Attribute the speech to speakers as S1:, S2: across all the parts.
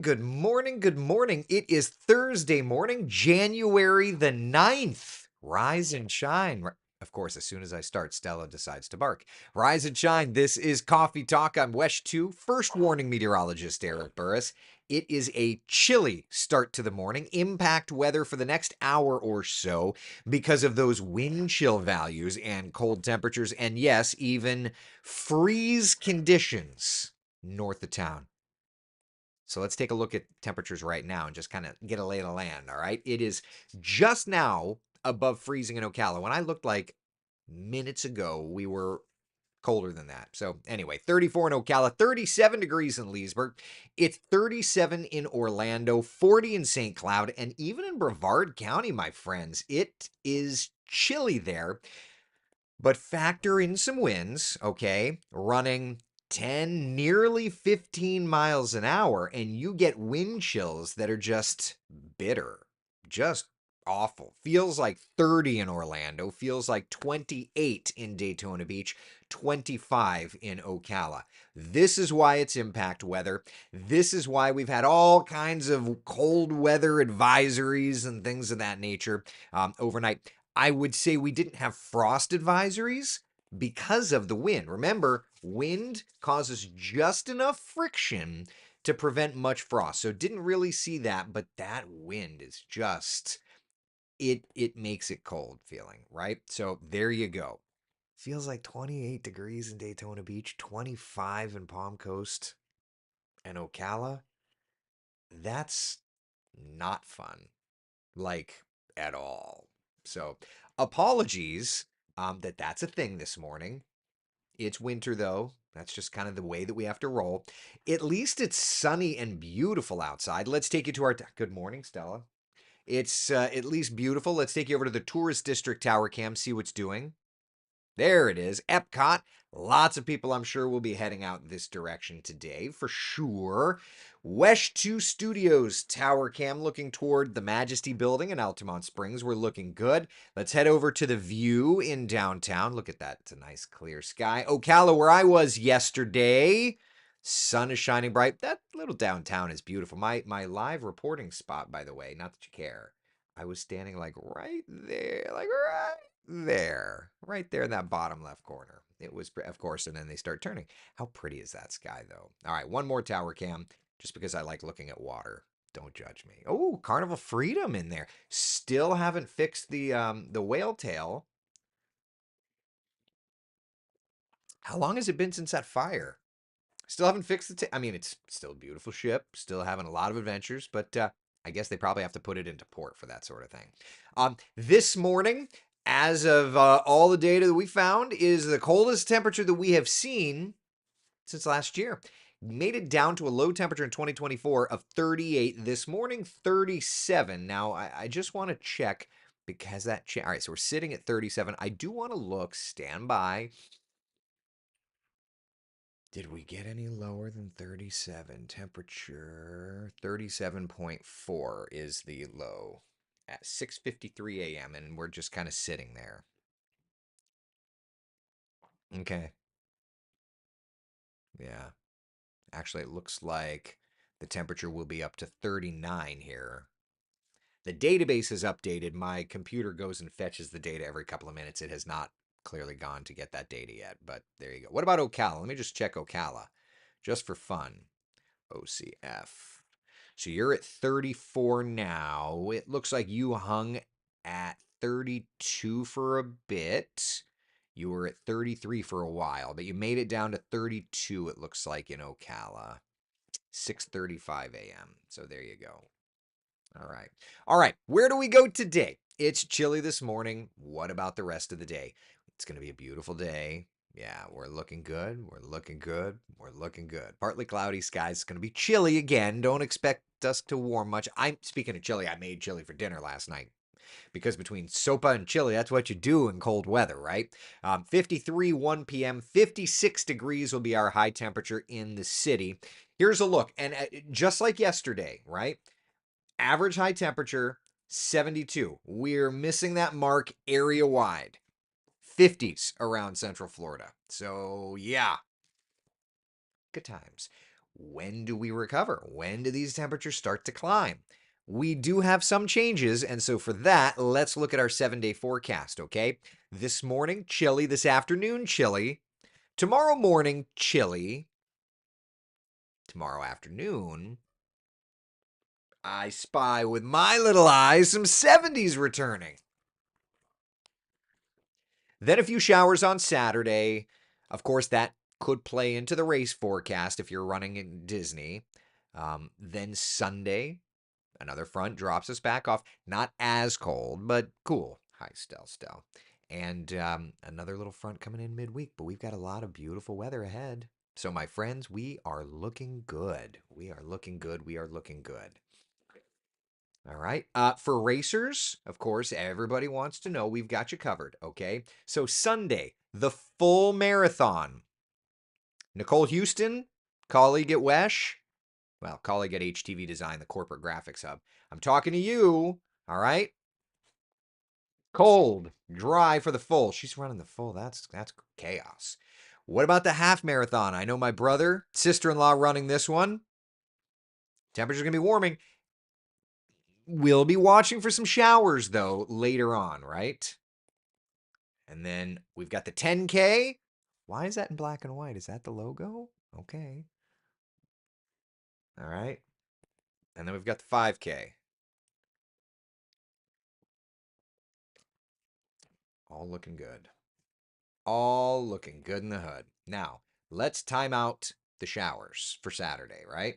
S1: Good morning. Good morning. It is Thursday morning, January the 9th. Rise and shine. Of course, as soon as I start, Stella decides to bark. Rise and shine. This is Coffee Talk. I'm Wesh 2, first warning meteorologist Eric Burris. It is a chilly start to the morning, impact weather for the next hour or so because of those wind chill values and cold temperatures, and yes, even freeze conditions north of town. So let's take a look at temperatures right now and just kind of get a lay of the land. All right. It is just now above freezing in Ocala. When I looked like minutes ago, we were colder than that. So anyway, 34 in Ocala, 37 degrees in Leesburg. It's 37 in Orlando, 40 in St. Cloud, and even in Brevard County, my friends, it is chilly there. But factor in some winds, okay, running 10, nearly 15 miles an hour, and you get wind chills that are just bitter, just awful. Feels like 30 in Orlando, feels like 28 in Daytona Beach, 25 in Ocala. This is why it's impact weather. This is why we've had all kinds of cold weather advisories and things of that nature overnight. I would say we didn't have frost advisories because of the wind. Remember, wind causes just enough friction to prevent much frost. So didn't really see that, but that wind is just it makes it cold feeling, right? So there you go. Feels like 28 degrees in Daytona Beach, 25 in Palm Coast and Ocala. That's not fun. Like at all. So apologies that's a thing this morning. It's winter though. That's just kind of the way that we have to roll. At least it's sunny and beautiful outside. Let's take you to our good morning, Stella. It's at least beautiful. Let's take you over to the tourist district tower cam, see what's doing. There it is, Epcot. Lots of people, I'm sure, will be heading out this direction today for sure. Wesh 2 Studios Tower Cam looking toward the Majesty Building in Altamont Springs. We're looking good. Let's head over to the View in downtown. Look at that. It's a nice clear sky. Ocala, where I was yesterday. Sun is shining bright. That little downtown is beautiful. My live reporting spot, by the way, not that you care. I was standing like right there, like right there in that bottom left corner. It was, of course, and then they start turning. How pretty is that sky, though? All right, one more tower cam, just because I like looking at water. Don't judge me. Oh, Carnival Freedom in there. Still haven't fixed the whale tail. How long has it been since that fire? Still haven't fixed the. I mean, it's still a beautiful ship. Still having a lot of adventures, but I guess they probably have to put it into port for that sort of thing. This morning, as of all the data that we found, is the coldest temperature that we have seen since last year. Made it down to a low temperature in 2024 of 38. This morning, 37. Now, I just want to check because all right, so we're sitting at 37. I do want to look. Stand by. Did we get any lower than 37? Temperature 37.4 is the low at 6:53 a.m. and we're just kind of sitting there. Okay. Yeah. Actually, it looks like the temperature will be up to 39 here. The database is updated. My computer goes and fetches the data every couple of minutes. It has not clearly gone to get that data yet, but there you go. What about Ocala? Let me just check Ocala just for fun. OCF. So you're at 34 now. It looks like you hung at 32 for a bit. You were at 33 for a while, but you made it down to 32, it looks like, in Ocala. 6:35 a.m. So there you go. All right. All right. Where do we go today? It's chilly this morning. What about the rest of the day? It's going to be a beautiful day. Yeah, we're looking good. We're looking good. We're looking good. Partly cloudy skies. It's going to be chilly again. Don't expect us to warm much. I'm speaking of chili. I made chili for dinner last night because between sopa and chili, that's what you do in cold weather, right? 53, 1 p.m., 56 degrees will be our high temperature in the city. Here's a look. And just like yesterday, right? Average high temperature, 72. We're missing that mark area wide. 50s around Central Florida. So, yeah, good times. when do we recover? When do these temperatures start to climb? We do have some changes, and so for that, let's look at our 7-day forecast, okay? This morning, chilly. This afternoon, chilly. Tomorrow morning, chilly. Tomorrow afternoon, I spy with my little eyes some 70s returning. Then a few showers on Saturday. Of course, that could play into the race forecast if you're running in Disney. Then Sunday, another front drops us back off. Not as cold, but cool. Hi, Stell. And another little front coming in midweek, but we've got a lot of beautiful weather ahead. So, my friends, we are looking good. We are looking good. We are looking good. All right. For racers, of course, everybody wants to know we've got you covered. Okay. So, Sunday, the full marathon. Nicole Houston, colleague at Wesh, well, colleague at HTV Design, the corporate graphics hub. I'm talking to you. All right. Cold, dry for the full. She's running the full. That's chaos. What about the half marathon? I know my brother, sister-in-law running this one. Temperature's going to be warming. We'll be watching for some showers, though, later on, right? And then we've got the 10K. Why is that in black and white? Is that the logo? Okay. All right. And then we've got the 5K. All looking good. All looking good in the hood. Now, let's time out the showers for Saturday, right?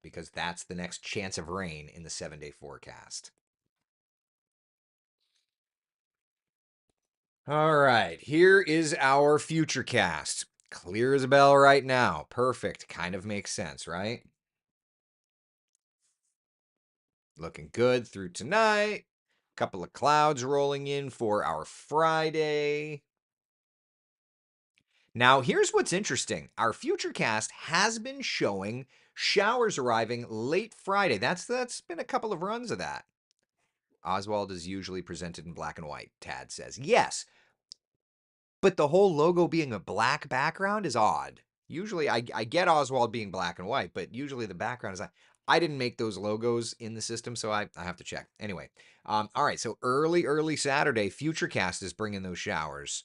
S1: Because that's the next chance of rain in the 7-day forecast. All right, here is our future cast. Clear as a bell right now. Perfect. Kind of makes sense, right? Looking good through tonight. Couple of clouds rolling in for our Friday. Now, here's what's interesting. Our futurecast has been showing showers arriving late Friday. That's been a couple of runs of that. Oswald is usually presented in black and white, Tad says. Yes, but the whole logo being a black background is odd. Usually, I get Oswald being black and white, but usually the background is. I didn't make those logos in the system, so I have to check. Anyway, all right, so early Saturday, Futurecast is bringing those showers.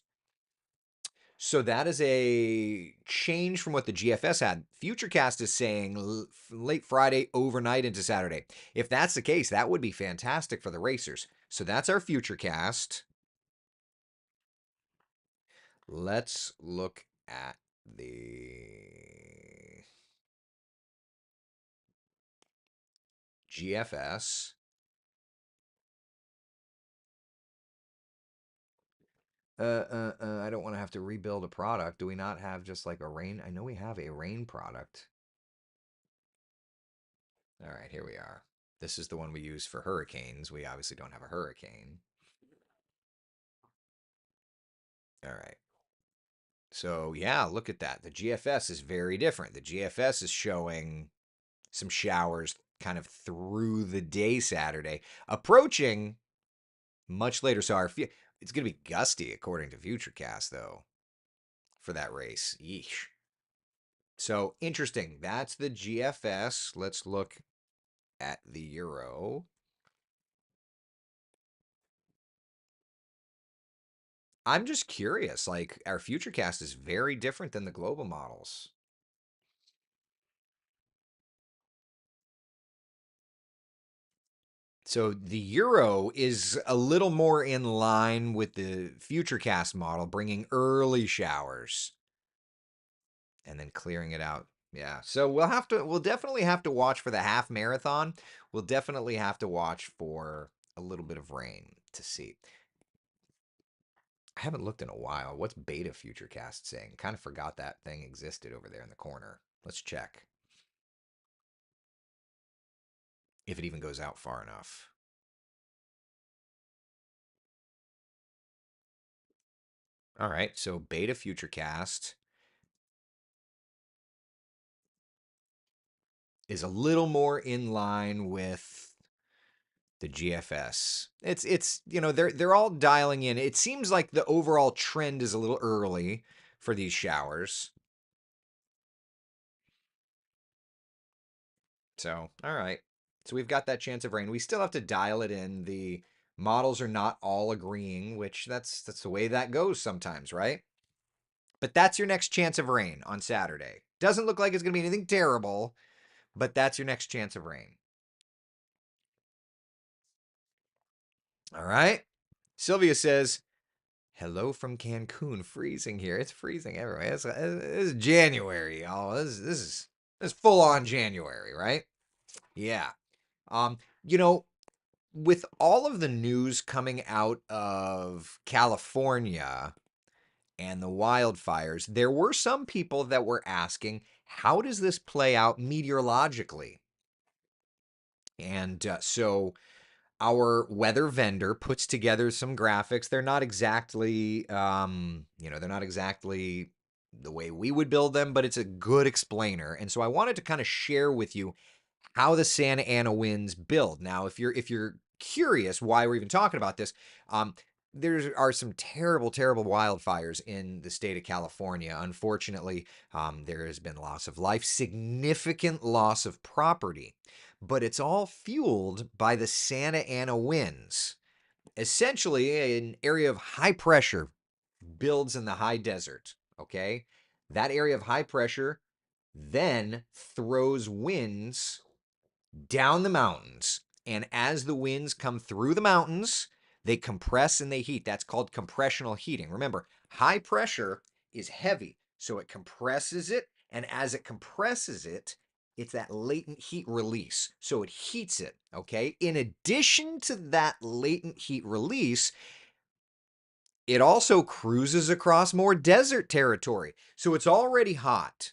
S1: So that is a change from what the GFS had. Futurecast is saying late Friday, overnight into Saturday. If that's the case, that would be fantastic for the racers. So that's our Futurecast. Let's look at the GFS. I don't want to have to rebuild a product. Do we not have just like a rain? I know we have a rain product. All right, here we are. This is the one we use for hurricanes. We obviously don't have a hurricane. All right. So, yeah, look at that. The GFS is very different. The GFS is showing some showers kind of through the day Saturday, approaching much later. So, it's going to be gusty, according to Futurecast, though, for that race. Yeesh. So, interesting. That's the GFS. Let's look at the Euro. I'm just curious. Like, our Futurecast is very different than the global models. So the Euro is a little more in line with the Futurecast model, bringing early showers and then clearing it out. Yeah. So we'll definitely have to watch for the half marathon. We'll definitely have to watch for a little bit of rain to see. I haven't looked in a while. What's Beta Futurecast saying? Kind of forgot that thing existed over there in the corner. Let's check if it even goes out far enough. All right. So Beta Futurecast is a little more in line with the GFS. It's they're all dialing in. It seems like the overall trend is a little early for these showers. So, all right. So we've got that chance of rain. We still have to dial it in. The models are not all agreeing, which that's the way that goes sometimes, right? But that's your next chance of rain on Saturday. Doesn't look like it's going to be anything terrible, but that's your next chance of rain. All right. Sylvia says, "Hello from Cancun. Freezing here. It's freezing everywhere. It's January, y'all. This is full on January, right? Yeah. Um, you know, with all of the news coming out of California and the wildfires, there were some people that were asking, how does this play out meteorologically? And so our weather vendor puts together some graphics. They're not exactly, they're not exactly the way we would build them, but it's a good explainer. And so I wanted to kind of share with you how the Santa Ana winds build. Now, if you're curious why we're even talking about this, there are some terrible, terrible wildfires in the state of California. Unfortunately, there has been loss of life, significant loss of property, but it's all fueled by the Santa Ana winds. Essentially, an area of high pressure builds in the high desert. Okay, that area of high pressure then throws winds down the mountains. And as the winds come through the mountains, they compress and they heat. That's called compressional heating. Remember, high pressure is heavy, so it compresses it. And as it compresses it, it's that latent heat release. So it heats it, okay? In addition to that latent heat release, it also cruises across more desert territory. So it's already hot.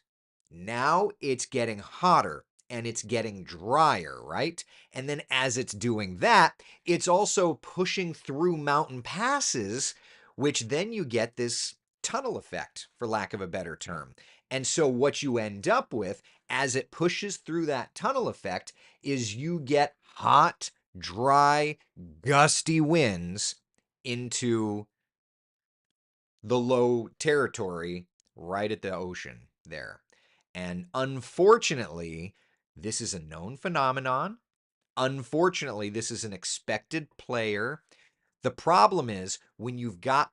S1: Now it's getting hotter and it's getting drier, right? And then as it's doing that, it's also pushing through mountain passes, which then you get this tunnel effect, for lack of a better term. And so what you end up with as it pushes through that tunnel effect is you get hot, dry, gusty winds into the low territory right at the ocean there. And unfortunately, this is a known phenomenon. Unfortunately, this is an expected player. The problem is when you've got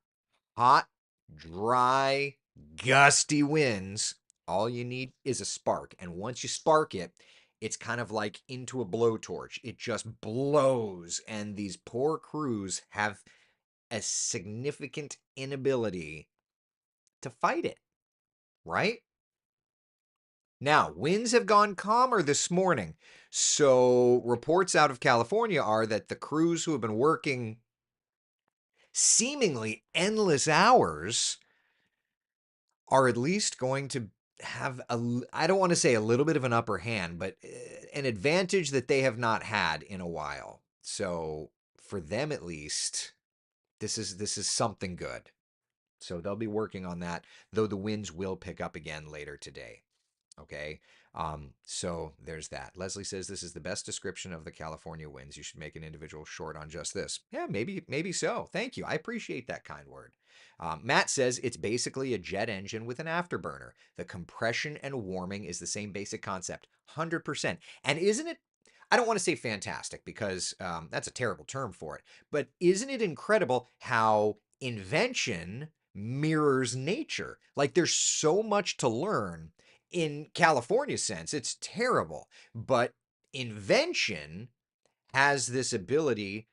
S1: hot, dry, gusty winds, all you need is a spark. And once you spark it, it's kind of like into a blowtorch. It just blows. And these poor crews have a significant inability to fight it, right? Now, winds have gone calmer this morning. So, reports out of California are that the crews who have been working seemingly endless hours are at least going to have I don't want to say a little bit of an upper hand, but an advantage that they have not had in a while. So, for them at least, this is something good. So they'll be working on that, though the winds will pick up again later today. Okay. So there's that. Leslie says this is the best description of the California winds. You should make an individual short on just this. Yeah, maybe so. Thank you. I appreciate that kind word. Matt says it's basically a jet engine with an afterburner. The compression and warming is the same basic concept, 100%. And isn't it? I don't want to say fantastic because that's a terrible term for it, but isn't it incredible how invention mirrors nature? Like there's so much to learn in California's sense. It's terrible, but invention has this ability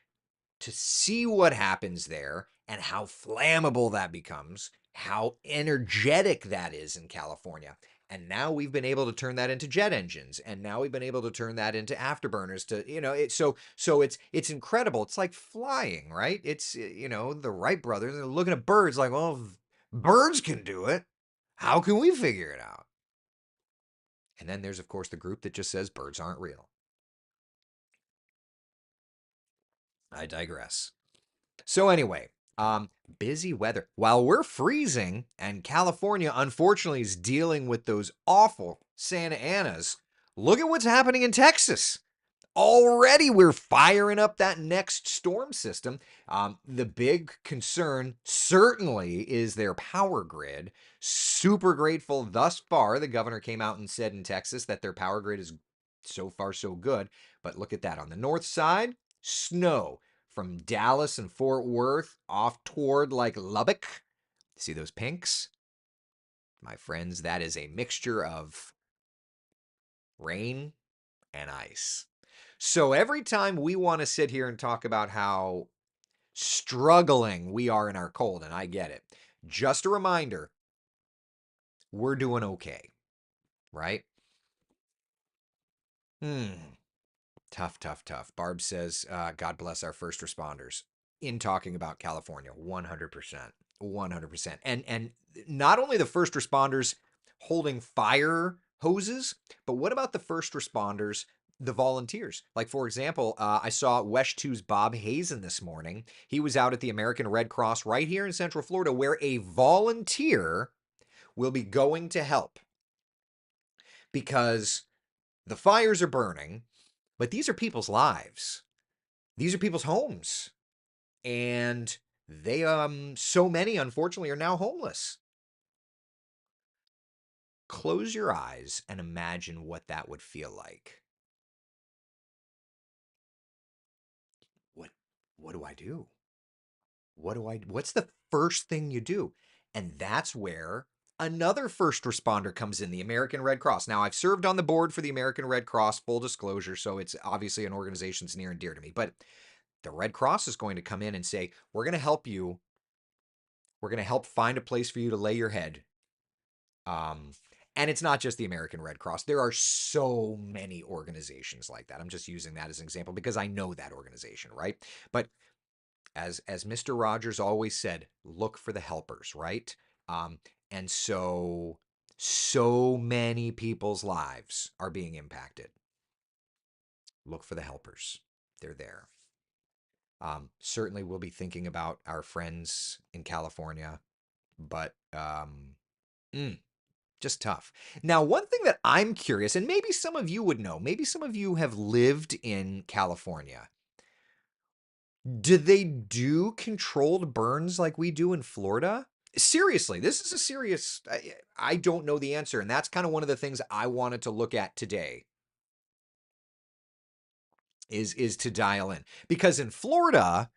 S1: to see what happens there and how flammable that becomes, how energetic that is in California. And now we've been able to turn that into jet engines, and now we've been able to turn that into afterburners. So it's incredible. It's like flying, right? It's the Wright brothers are looking at birds like, well, if birds can do it, how can we figure it out? And then there's of course the group that just says birds aren't real. I digress. So anyway, busy weather. While we're freezing and California unfortunately is dealing with those awful Santa Anas, look at what's happening in Texas. Already we're firing up that next storm system. The big concern certainly is their power grid. Super grateful thus far. The governor came out and said in Texas that their power grid is So far, so good. But look at that. On the north side, snow from Dallas and Fort Worth off toward like Lubbock. See those pinks? My friends, that is a mixture of rain and ice. So every time we want to sit here and talk about how struggling we are in our cold, and I get it, just a reminder, we're doing okay, right? Hmm. Tough, tough, tough. Barb says, God bless our first responders in talking about California. 100%. 100%. And not only the first responders holding fire hoses, but what about the first responders, the volunteers? Like, for example, I saw Wesh 2's Bob Hazen this morning. He was out at the American Red Cross right here in Central Florida, where a volunteer will be going to help because the fires are burning, but these are people's lives. These are people's homes. And they so many unfortunately are now homeless. Close your eyes and imagine what that would feel like. What what do I do? What's the first thing you do? And that's where another first responder comes in, the American Red Cross. Now, I've served on the board for the American Red Cross, full disclosure, so it's obviously an organization that's near and dear to me. But the Red Cross is going to come in and say, we're going to help you. We're going to help find a place for you to lay your head. Um, and it's not just the American Red Cross. There are so many organizations like that. I'm just using that as an example because I know that organization, right? But as Mr. Rogers always said, look for the helpers, right? Um, and so many people's lives are being impacted. Look for the helpers. They're there. Certainly, we'll be thinking about our friends in California, but mm, just tough. Now, one thing that I'm curious, and maybe some of you would know, maybe some of you have lived in California. Do they do controlled burns like we do in Florida? Seriously, this is a serious. I don't know the answer, and that's kind of one of the things I wanted to look at today. Is to dial in because in Florida,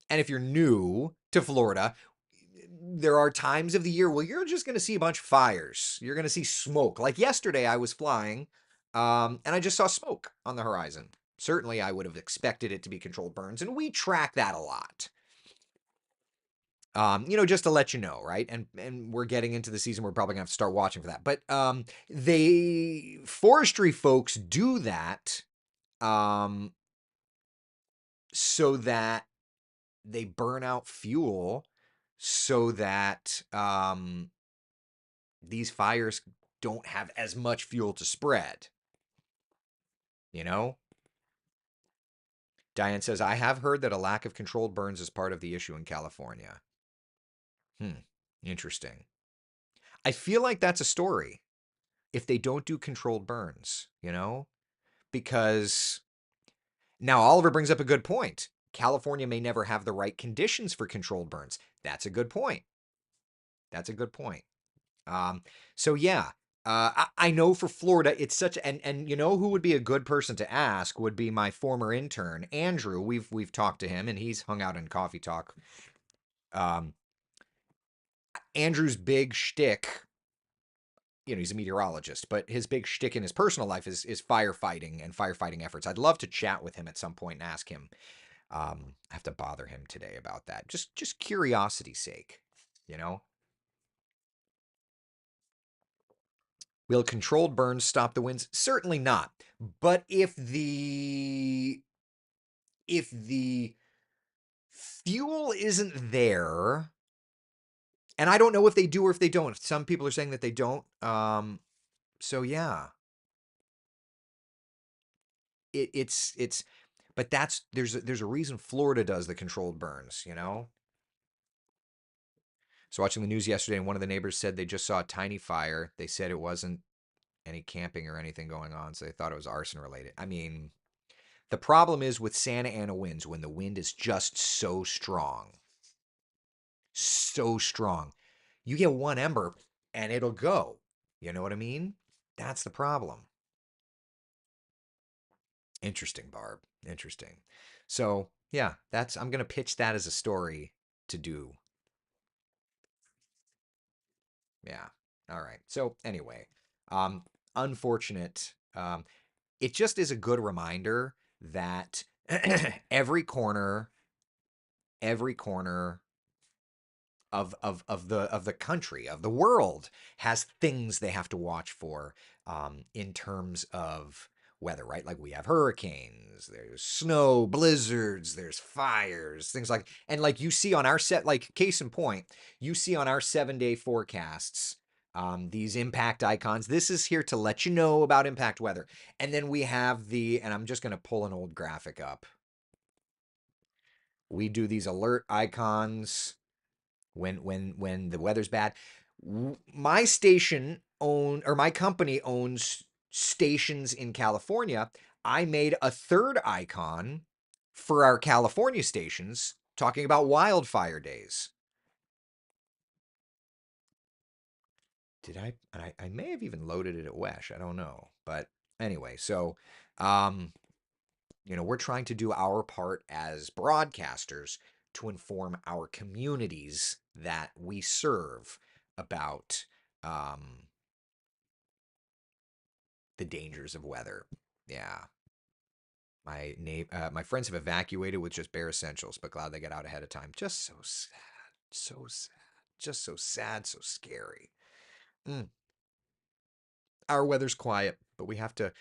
S1: and if you're new to Florida, there are times of the year where you're just going to see a bunch of fires. You're going to see smoke. Like yesterday, I was flying, and I just saw smoke on the horizon. Certainly, I would have expected it to be controlled burns, and we track that a lot. Just to let you know, right? And we're getting into the season. We're probably gonna have to start watching for that. But they forestry folks do that um, so that they burn out fuel, so that these fires don't have as much fuel to spread. You know, Diane says I have heard that a lack of controlled burns is part of the issue in California. Interesting. I feel like that's a story if they don't do controlled burns, because now Oliver brings up a good point. California may never have the right conditions for controlled burns. That's a good point. That's a good point. Um, so yeah, I know for Florida, it's such and you know who would be a good person to ask would be my former intern Andrew. We've talked to him and he's hung out in coffee talk. Um, Andrew's big shtick, he's a meteorologist, but his big shtick in his personal life is firefighting and firefighting efforts. I'd love to chat with him at some point and ask him. I have to bother him today about that. Just curiosity's sake, you know. Will controlled burns stop the winds? Certainly not. But if the fuel isn't there, and I don't know if they do or if they don't. Some people are saying that they don't. So yeah, it's but there's a reason Florida does the controlled burns. So watching the news yesterday, and one of the neighbors said they just saw a tiny fire. They said it wasn't any camping or anything going on, so they thought it was arson related. I mean, the problem is with Santa Ana winds when the wind is just so strong. You get one ember and it'll go. You know what I mean? That's the problem. Interesting, Barb. Interesting. So, yeah, I'm going to pitch that as a story to do. Yeah. All right. So, anyway, um, unfortunate. It just is a good reminder that every corner, every corner of the country, of the world, has things they have to watch for in terms of weather, right? Like we have hurricanes, there's snow, blizzards, there's fires, things like, and like you see on our set, like case in point, you see on our 7-day forecasts. These impact icons. This is here to let you know about impact weather. And then we have and I'm just going to pull an old graphic up. We do these alert icons when the weather's bad. My my company owns stations in California. I made a third icon for our California stations talking about wildfire days. Did I may have even loaded it at Wesh. I don't know. But anyway, so we're trying to do our part as broadcasters to inform our communities that we serve about the dangers of weather. Yeah. My friends have evacuated with just bare essentials, but glad they got out ahead of time. Just so sad. So sad. Just so sad, so scary. Our weather's quiet, but we have to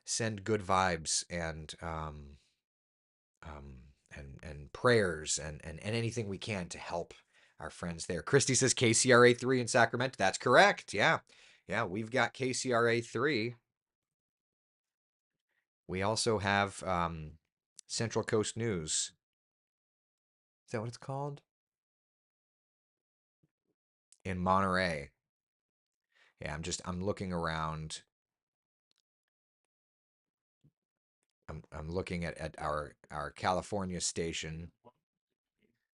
S1: send good vibes and prayers and anything we can to help our friends there. Christy says KCRA 3 in Sacramento. That's correct. Yeah. Yeah, we've got KCRA 3. We also have Central Coast News. Is that what it's called? In Monterey. Yeah, I'm looking around. I'm looking at our California station.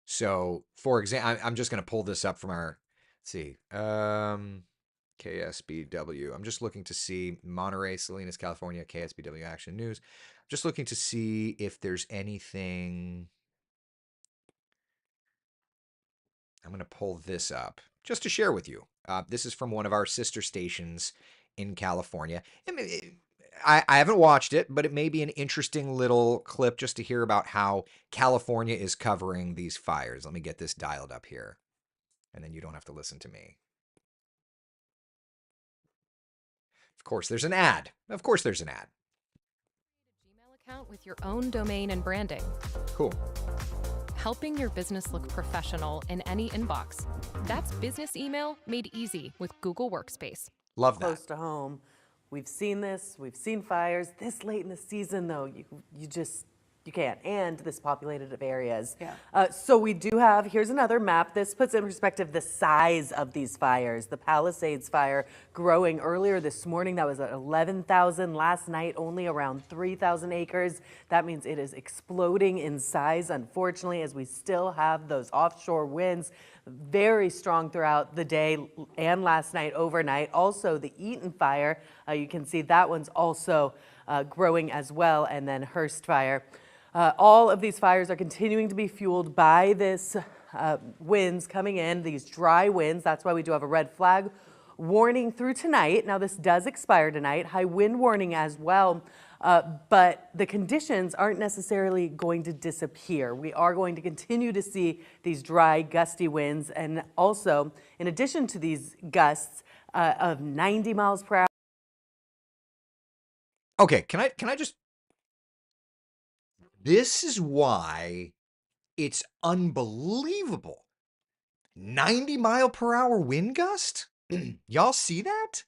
S1: So, for example, I'm just going to pull this up from our, let's see, KSBW. I'm just looking to see Monterey, Salinas, California, KSBW Action News. Just looking to see if there's anything. I'm going to pull this up just to share with you. This is from one of our sister stations in California. I haven't watched it, but it may be an interesting little clip just to hear about how California is covering these fires. Let me get this dialed up here, and then you don't have to listen to me. Of course, there's an ad. Of course, there's an ad.
S2: Gmail account with your own domain and branding.
S1: Cool.
S2: Helping your business look professional in any inbox. That's business email made easy with Google Workspace.
S1: Love that.
S3: Close to home. We've seen this. We've seen fires. This late in the season, though, you can't. And this populated of areas. Yeah. So we do have, here's another map. This puts in perspective the size of these fires. The Palisades fire growing earlier this morning. That was at 11,000. Last night, only around 3,000 acres. That means it is exploding in size, unfortunately, as we still have those offshore winds very strong throughout the day and last night overnight. Also, the Eaton fire, you can see that one's also growing as well. And then Hearst fire. All of these fires are continuing to be fueled by this winds coming in, these dry winds. That's why we do have a red flag warning through tonight. Now, this does expire tonight. High wind warning as well. But the conditions aren't necessarily going to disappear. We are going to continue to see these dry, gusty winds. And also, in addition to these gusts of 90 miles per hour.
S1: Okay, can I just... This is why it's unbelievable. 90-mile-per-hour wind gust? Y'all see that?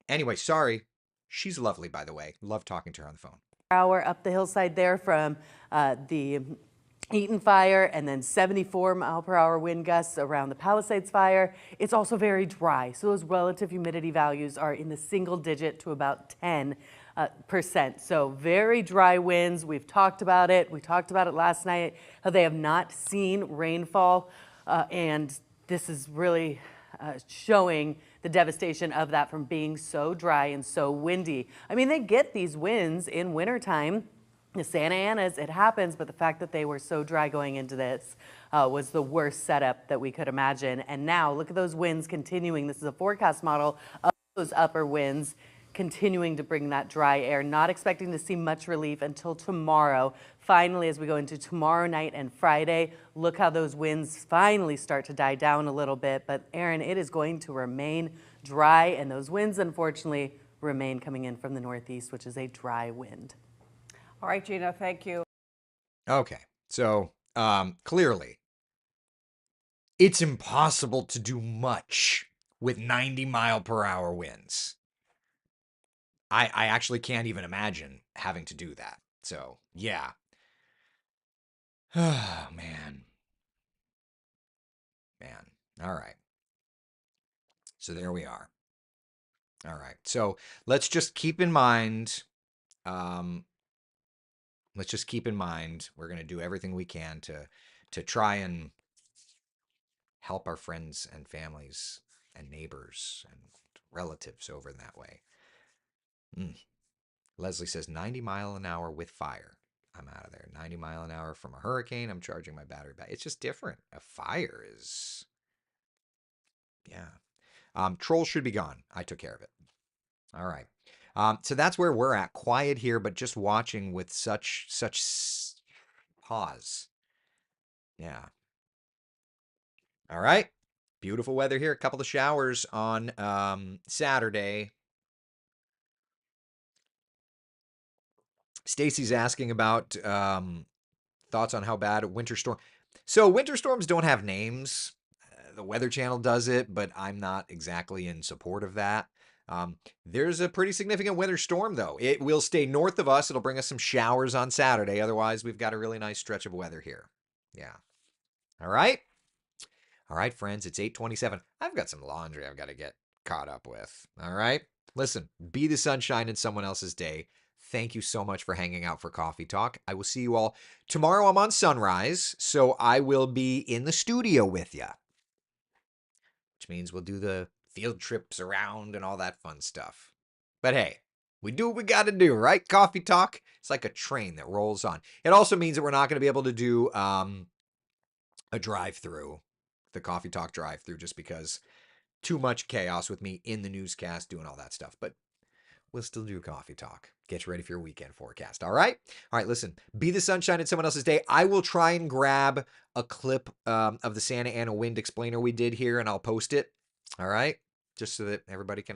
S1: Anyway, sorry. She's lovely, by the way. Love talking to her on the phone.
S3: Hour up the hillside there from the Eaton fire, and then 74-mile-per-hour wind gusts around the Palisades fire. It's also very dry, so those relative humidity values are in the single digit to about 10%. So very dry winds. We've talked about it. We talked about it last night, how they have not seen rainfall. And this is really showing the devastation of that from being so dry and so windy. I mean, they get these winds in wintertime. The Santa Anas, it happens, but the fact that they were so dry going into this was the worst setup that we could imagine. And now look at those winds continuing. This is a forecast model of those upper winds continuing to bring that dry air. Not expecting to see much relief until tomorrow. Finally, as we go into tomorrow night and Friday, look how those winds finally start to die down a little bit. But Aaron, it is going to remain dry, and those winds, unfortunately, remain coming in from the northeast, which is a dry wind.
S4: All right, Gina, thank you.
S1: Okay, so clearly, it's impossible to do much with 90-mile-per-hour winds. I actually can't even imagine having to do that. So, yeah. Oh, man. Man. All right. So there we are. All right. So let's just keep in mind, we're going to do everything we can to try and help our friends and families and neighbors and relatives over in that way. Leslie says 90 mile an hour with fire. I'm out of there. 90 mile an hour from a hurricane. I'm charging my battery back. It's just different. A fire is, yeah. Trolls should be gone. I took care of it. All right. So that's where we're at. Quiet here, but just watching with such pause. Yeah. All right. Beautiful weather here. A couple of showers on Saturday. Stacy's asking about thoughts on how bad a winter storm. So winter storms don't have names. The Weather Channel does it, but I'm not exactly in support of that. There's a pretty significant winter storm, though. It will stay north of us. It'll bring us some showers on Saturday. Otherwise, we've got a really nice stretch of weather here. Yeah. All right. All right, friends. It's 8:27. I've got some laundry I've got to get caught up with. All right. Listen, be the sunshine in someone else's day. Thank you so much for hanging out for Coffee Talk. I will see you all tomorrow. I'm on Sunrise, so I will be in the studio with you, which means we'll do the field trips around and all that fun stuff. But hey, we do what we got to do, right? Coffee Talk. It's like a train that rolls on. It also means that we're not going to be able to do a drive-through, the Coffee Talk drive-through, just because too much chaos with me in the newscast doing all that stuff. But we'll still do Coffee Talk. Get you ready for your weekend forecast. All right? All right, listen. Be the sunshine in someone else's day. I will try and grab a clip of the Santa Ana wind explainer we did here, and I'll post it. All right? Just so that everybody can have